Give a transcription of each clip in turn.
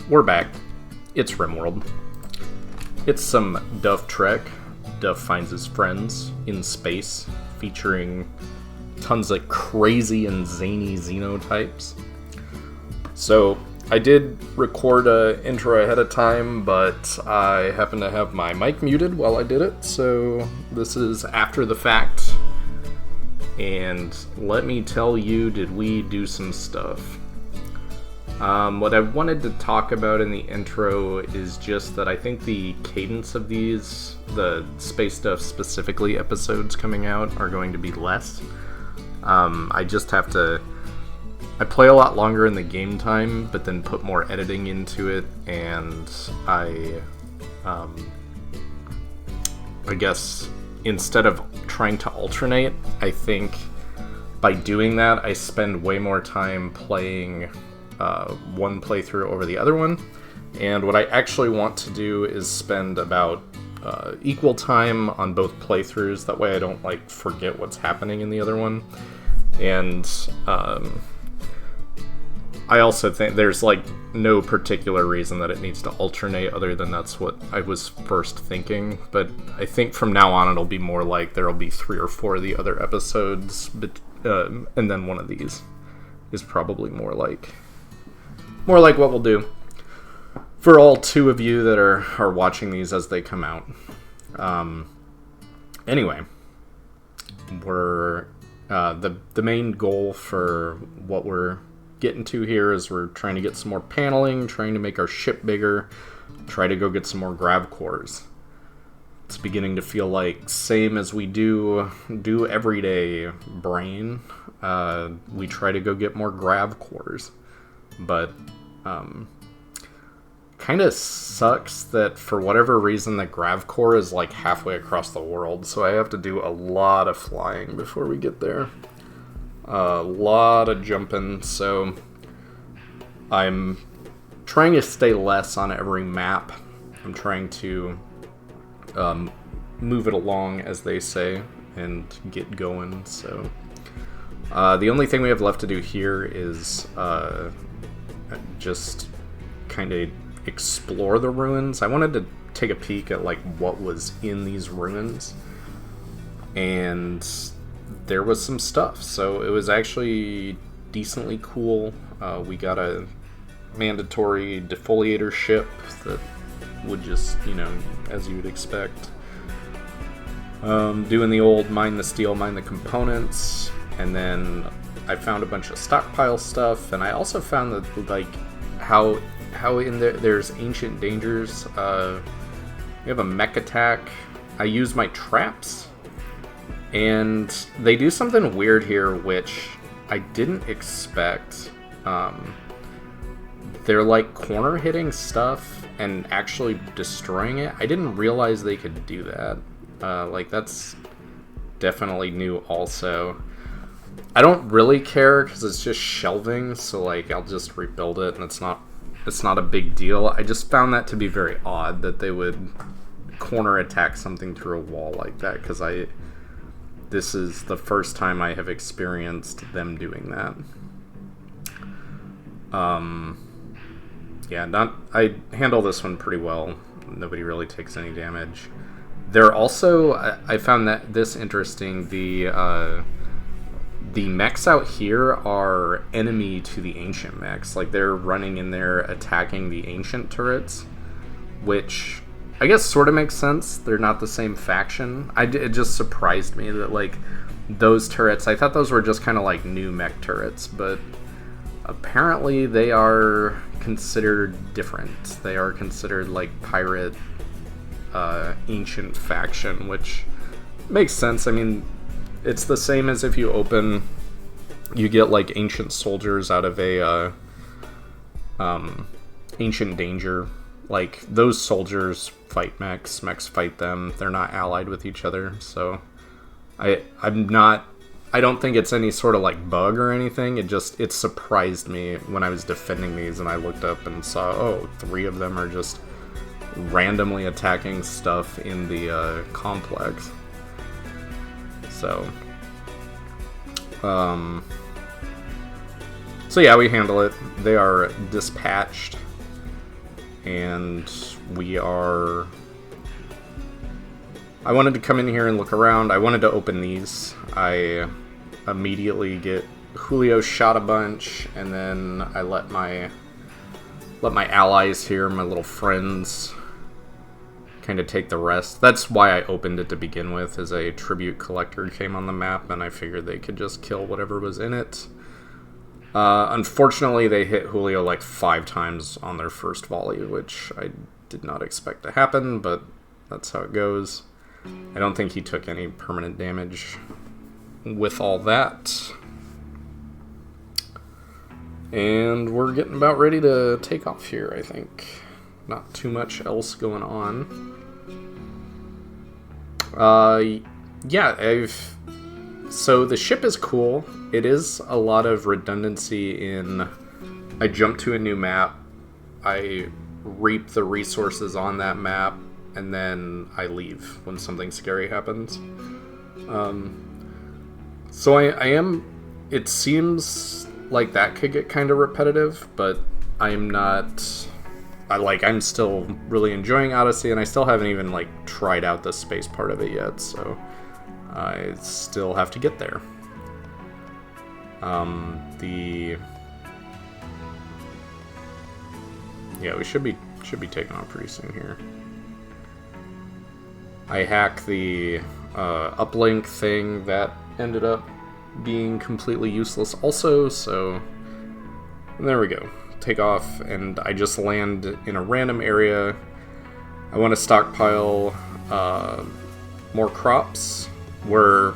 We're back. It's Rimworld. It's some Duff Trek. Duff finds his friends in space, featuring tons of crazy and zany xenotypes. So, I did record an intro ahead of time, but I happened to have my mic muted while I did it, so this is after the fact. And let me tell you, did we do some stuff. What I wanted to talk about in the intro is just that I think the cadence of these, the Space Stuff specifically episodes coming out, are going to be less. I just have to... I play a lot longer in the game time, but then put more editing into it, and I guess instead of trying to alternate, I think by doing that, I spend way more time playing one playthrough over the other one. And what I actually want to do is spend about equal time on both playthroughs. That way I don't forget what's happening in the other one. And I also think there's no particular reason that it needs to alternate other than that's what I was first thinking. But I think from now on it'll be more like there'll be 3 or 4 of the other episodes, but, and then one of these is probably more like what we'll do for all 2 of you that are watching these as they come out. Anyway, we're the main goal for what we're getting to here is we're trying to get some more paneling, trying to make our ship bigger, try to go get some more gravcores. It's beginning to feel like same as we do every day, brain. We try to go get more gravcores, but kind of sucks that for whatever reason the gravcore is halfway across the world, so I have to do a lot of flying before we get there. A lot of jumping, so I'm trying to stay less on every map. I'm trying to move it along, as they say, and get going. So the only thing we have left to do here is just kind of explore the ruins. I wanted to take a peek at what was in these ruins, and there was some stuff, so it was actually decently cool. We got a mandatory defoliator ship that would just, as you would expect, doing the old mine the steel, mine the components, and then I found a bunch of stockpile stuff, and I also found that how in there's ancient dangers. We have a mech attack. I use my traps, and they do something weird here, which I didn't expect. They're corner hitting stuff and actually destroying it. I didn't realize they could do that. That's definitely new also. I don't really care because it's just shelving, so I'll just rebuild it, and it's not a big deal. I just found that to be very odd that they would corner attack something through a wall like that, because this is the first time I have experienced them doing that. I handle this one pretty well. Nobody really takes any damage. They're also, I found that this interesting, the mechs out here are enemy to the ancient mechs. They're running in there attacking the ancient turrets, which I guess sort of makes sense. They're not the same faction. It just surprised me that those turrets, I thought those were just kind of new mech turrets, but apparently they are considered different. They are considered pirate ancient faction, which makes sense. I mean, it's the same as if you get ancient soldiers out of a ancient danger. Those soldiers fight mechs fight them. They're not allied with each other, so I don't think it's any sort of bug or anything. It surprised me when I was defending these and I looked up and saw 3 of them are just randomly attacking stuff in the complex. So yeah, we handle it. They are dispatched. and we are... I wanted to come in here and look around. I wanted to open these. I immediately get Julio shot a bunch, and then I let my allies here, my little friends, kind of take the rest. That's why I opened it to begin with, as a tribute collector came on the map, and I figured they could just kill whatever was in it. Unfortunately, they hit Julio like 5 times on their first volley, which I did not expect to happen, but that's how it goes. I don't think he took any permanent damage with all that. And we're getting about ready to take off here, I think. Not too much else going on. Yeah, so the ship is cool. It is a lot of redundancy in... I jump to a new map, I reap the resources on that map, and then I leave when something scary happens. So I am... It seems like that could get kind of repetitive, but I'm not... I'm still really enjoying Odyssey, and I still haven't even, tried out the space part of it yet, so I still have to get there. Yeah, we should be taking off pretty soon here. I hack the uplink thing that ended up being completely useless also, so there we go. Take off, and I just land in a random area. I want to stockpile more crops, where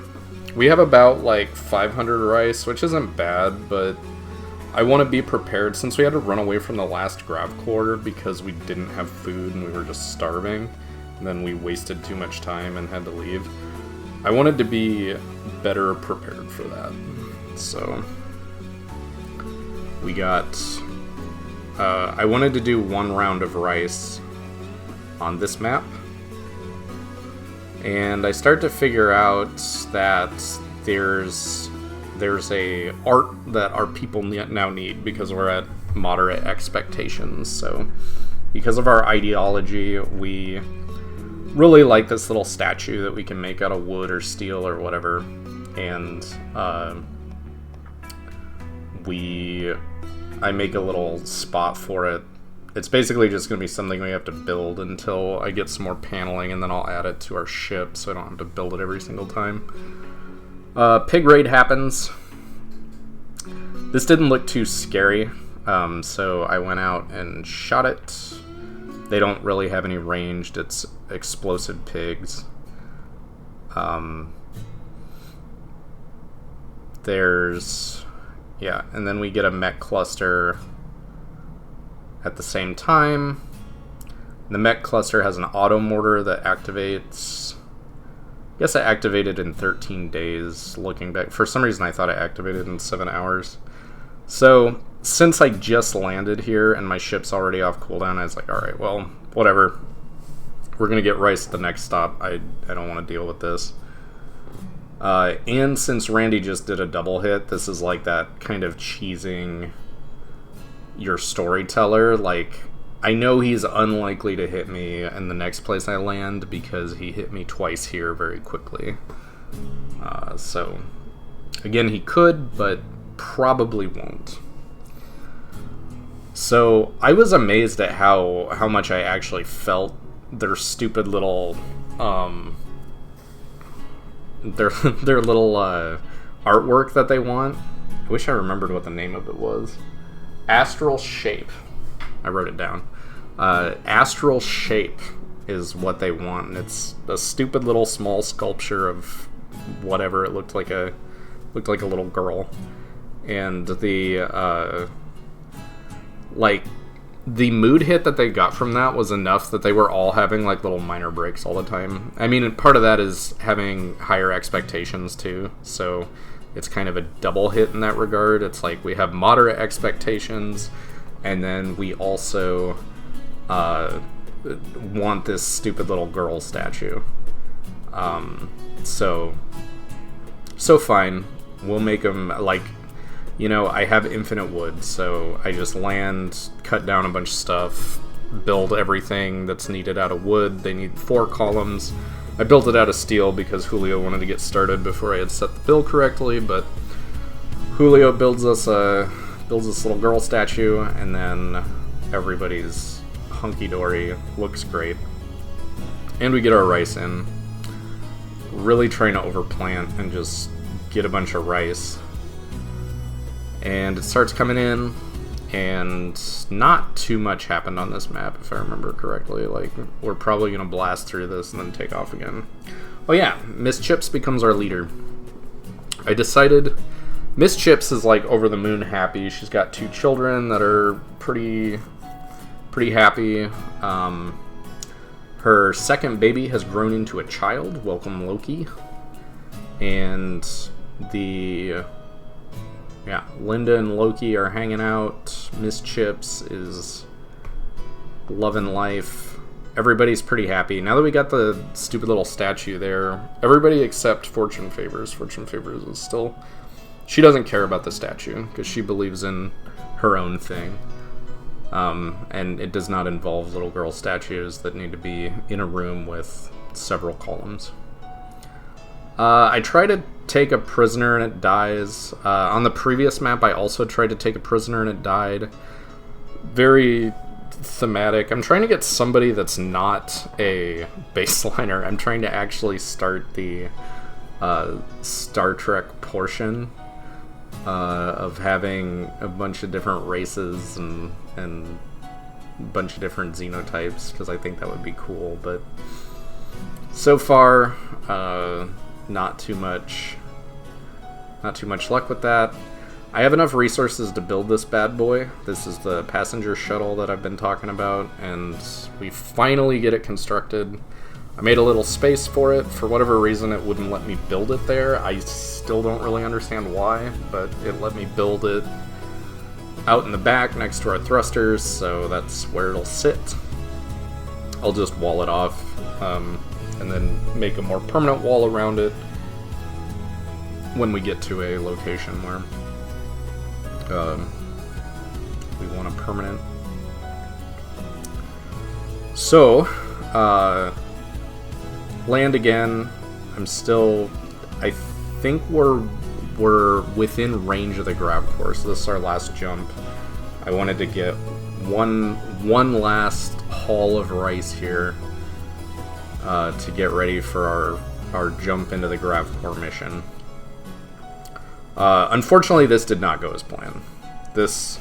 we have about 500 rice, which isn't bad, but I want to be prepared since we had to run away from the last gravcore because we didn't have food and we were just starving, and then we wasted too much time and had to leave. I wanted to be better prepared for that, so we got... I wanted to do 1 round of rice on this map, and I start to figure out that there's a art that our people now need because we're at moderate expectations. So because of our ideology, we really like this little statue that we can make out of wood or steel or whatever, and I make a little spot for it. It's basically just going to be something we have to build until I get some more paneling, and then I'll add it to our ship so I don't have to build it every single time. Pig raid happens. This didn't look too scary, so I went out and shot it. They don't really have any ranged, it's explosive pigs. Yeah, and then we get a mech cluster at the same time. The mech cluster has an auto mortar that activates... I guess I activated in 13 days, looking back. For some reason I thought I activated in 7 hours. So, since I just landed here and my ship's already off cooldown, I was like, alright, well, whatever. We're gonna get rice at the next stop. I don't want to deal with this. And since Randy just did a double hit, this is like that kind of cheesing your storyteller. I know he's unlikely to hit me in the next place I land because he hit me twice here very quickly. So, again, he could, but probably won't. So, I was amazed at how much I actually felt their stupid little... their little artwork that they want. I wish I remembered what the name of it was. Astral Shape. I wrote it down. Astral Shape is what they want, and it's a stupid little small sculpture of whatever. It looked like a little girl, and the mood hit that they got from that was enough that they were all having little minor breaks all the time. I mean, part of that is having higher expectations too, so it's kind of a double hit in that regard. It's we have moderate expectations, and then we also want this stupid little girl statue. So fine. We'll make them I have infinite wood, so I just land, cut down a bunch of stuff, build everything that's needed out of wood. They need 4 columns. I built it out of steel because Julio wanted to get started before I had set the build correctly, but Julio builds us this little girl statue, and then everybody's hunky-dory, looks great. And we get our rice in. Really trying to overplant and just get a bunch of rice. And it starts coming in, and not too much happened on this map, if I remember correctly. Like, we're probably going to blast through this and then take off again. Oh yeah, Miss Chips becomes our leader. I decided Miss Chips is like over the moon happy. She's got 2 children that are pretty happy. Her second baby has grown into a child. Welcome, Lowkey. And Linda and Lowkey are hanging out. Miss Chips is loving life. Everybody's pretty happy. Now that we got the stupid little statue there, everybody except Fortune Favors. Fortune Favors is still... She doesn't care about the statue because she believes in her own thing. And it does not involve little girl statues that need to be in a room with several columns. I try to take a prisoner and it dies. On the previous map, I also tried to take a prisoner and it died. Very thematic. I'm trying to get somebody that's not a baseliner. I'm trying to actually start the Star Trek portion of having a bunch of different races and a bunch of different xenotypes, because I think that would be cool. But so far, not too much luck with that. I have enough resources to build this bad boy. This is the passenger shuttle that I've been talking about, and we finally get it constructed. I made a little space for it. For whatever reason, it wouldn't let me build it there. I still don't really understand why, but it let me build it out in the back next to our thrusters, so that's where it'll sit. I'll just wall it off, and then make a more permanent wall around it when we get to a location where we want a permanent. So, land again. I think we're within range of the gravcores, so this is our last jump. I wanted to get one last haul of rice here to get ready for our jump into the gravcore mission. Unfortunately, this did not go as planned. This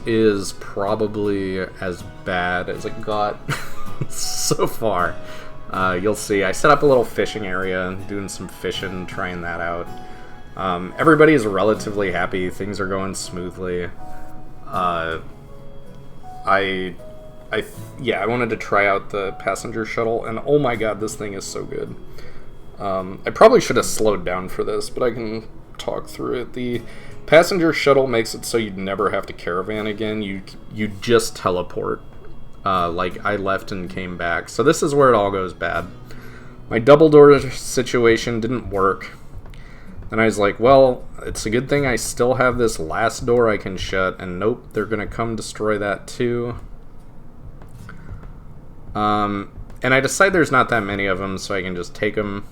is probably as bad as it got so far. You'll see. I set up a little fishing area, doing some fishing, trying that out. Everybody is relatively happy. Things are going smoothly. I wanted to try out the passenger shuttle, and oh my god, this thing is so good. I probably should have slowed down for this, but I can talk through it. The passenger shuttle makes it so you'd never have to caravan again. You just teleport. Like I left and came back. So this is where it all goes bad. My double door situation didn't work. And I was like, well, it's a good thing I still have this last door I can shut. And nope, they're going to come destroy that too. And I decide there's not that many of them, so I can just take them.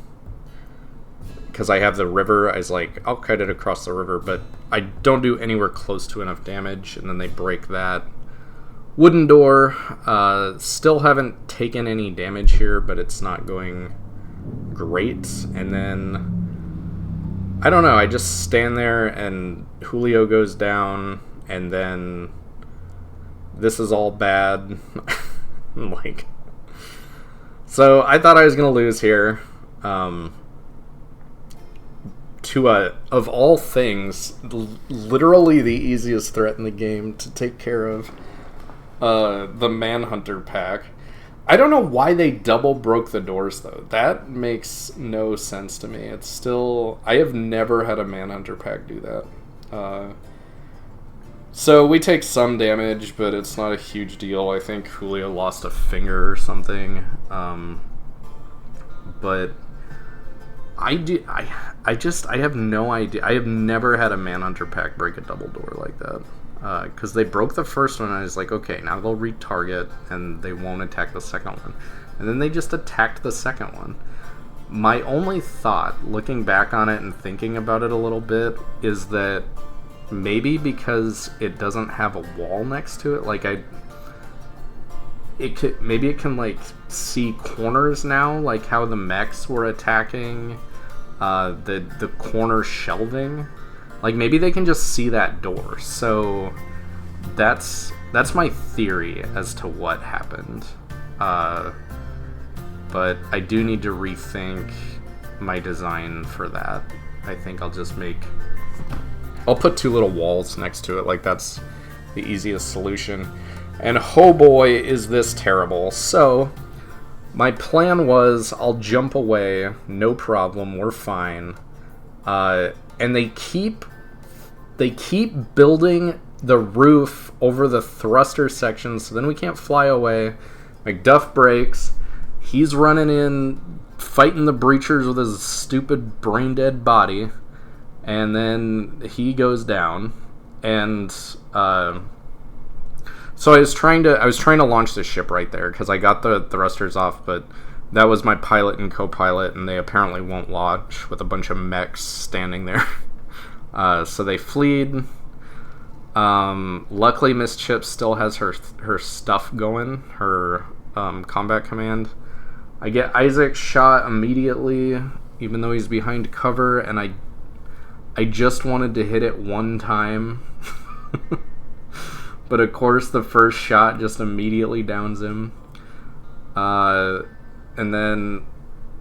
Because I have the river, I was like, I'll cut it across the river, but I don't do anywhere close to enough damage, and then they break that. Wooden door, still haven't taken any damage here, but it's not going great. And then, I don't know, I just stand there, and Julio goes down, and then this is all bad. Like, so I thought I was going to lose here. To of all things, literally the easiest threat in the game to take care of, the Manhunter pack. I don't know why they double broke the doors though. That makes no sense to me. It's still, I have never had a Manhunter pack do that. So we take some damage, but it's not a huge deal. I think Julio lost a finger or something. But I have no idea. I have never had a Manhunter pack break a double door like that. Because they broke the first one, and I was like, okay, now they'll retarget, and they won't attack the second one. And then they just attacked the second one. My only thought, looking back on it and thinking about it a little bit, is that maybe because it doesn't have a wall next to it, like maybe it can like see corners now, like how the mechs were attacking the corner shelving. Like maybe they can just see that door. So that's my theory as to what happened. But I do need to rethink my design for that. I think I'll put 2 little walls next to it, like that's the easiest solution. And oh boy, is this terrible. So, my plan was, I'll jump away, no problem, we're fine. And they keep building the roof over the thruster section, so then we can't fly away. Mcduff breaks. He's running in, fighting the breachers with his stupid brain-dead body. And then he goes down. And, so I was trying to launch the ship right there, because I got the thrusters off, but that was my pilot and co-pilot, and they apparently won't launch with a bunch of mechs standing there. So they fleed. Luckily, Miss Chip still has her stuff going, her combat command. I get Isaac shot immediately, even though he's behind cover, and I just wanted to hit it one time. But of course, the first shot just immediately downs him. And then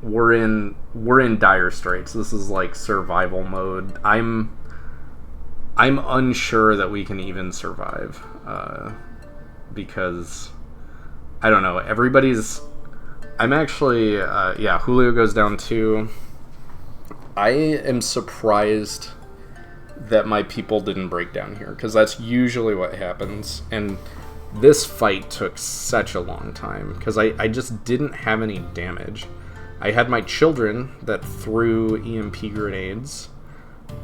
we're in dire straits. This is like survival mode. I'm unsure that we can even survive, because I don't know. I'm actually Julio goes down too. I am surprised that my people didn't break down here, because that's usually what happens. And this fight took such a long time because I just didn't have any damage. I had my children that threw EMP grenades,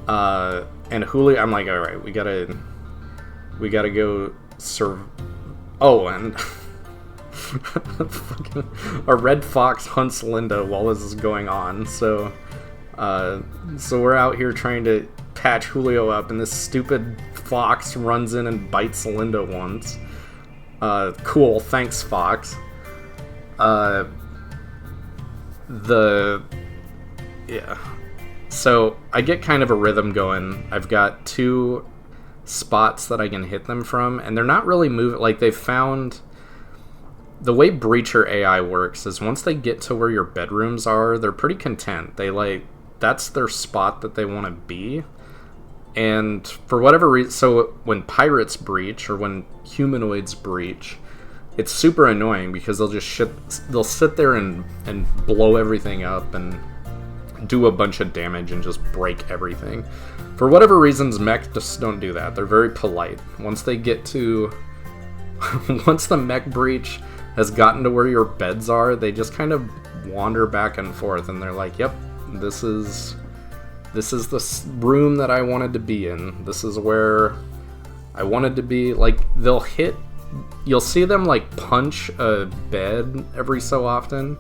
and Julio. I'm like, all right, we gotta go serve. Oh, and a red fox hunts Linda while this is going on. So we're out here trying to patch Julio up, and this stupid fox runs in and bites Linda once. Cool, thanks, Fox. So I get kind of a rhythm going. I've got 2 spots that I can hit them from, and they're not really moving. Like, they've found the way Breacher AI works is once they get to where your bedrooms are, they're pretty content. That's their spot that they want to be. And for whatever reason, so when pirates breach, or when humanoids breach, it's super annoying because they'll sit there and blow everything up and do a bunch of damage and just break everything. For whatever reasons, mech just don't do that. They're very polite. Once they get to... once the mech breach has gotten to where your beds are, they just kind of wander back and forth, and they're like, yep, this is the room that I wanted to be in. This is where I wanted to be. Like, you'll see them like punch a bed every so often,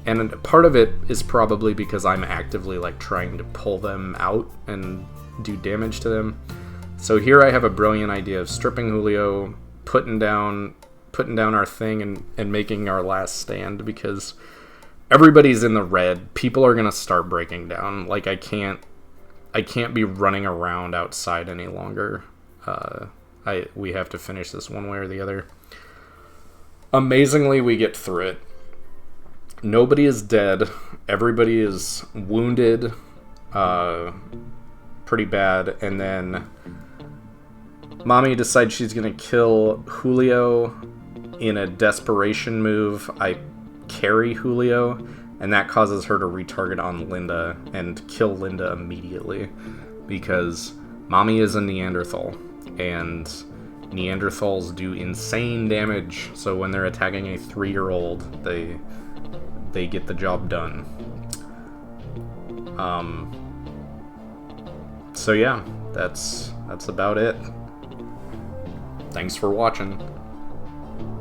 and part of it is probably because I'm actively like trying to pull them out and do damage to them. So here I have a brilliant idea of stripping Julio, putting down our thing, and making our last stand, because everybody's in the red. People are gonna start breaking down. Like, I can't be running around outside any longer. We have to finish this one way or the other. Amazingly, we get through it. Nobody is dead. Everybody is wounded, pretty bad. And then Mami decides she's gonna kill Julio in a desperation move. I carry Julio, and that causes her to retarget on Linda and kill Linda immediately, because Mami is a Neanderthal, and Neanderthals do insane damage, so when they're attacking a 3-year-old, they get the job done. So yeah, that's about it. Thanks for watching.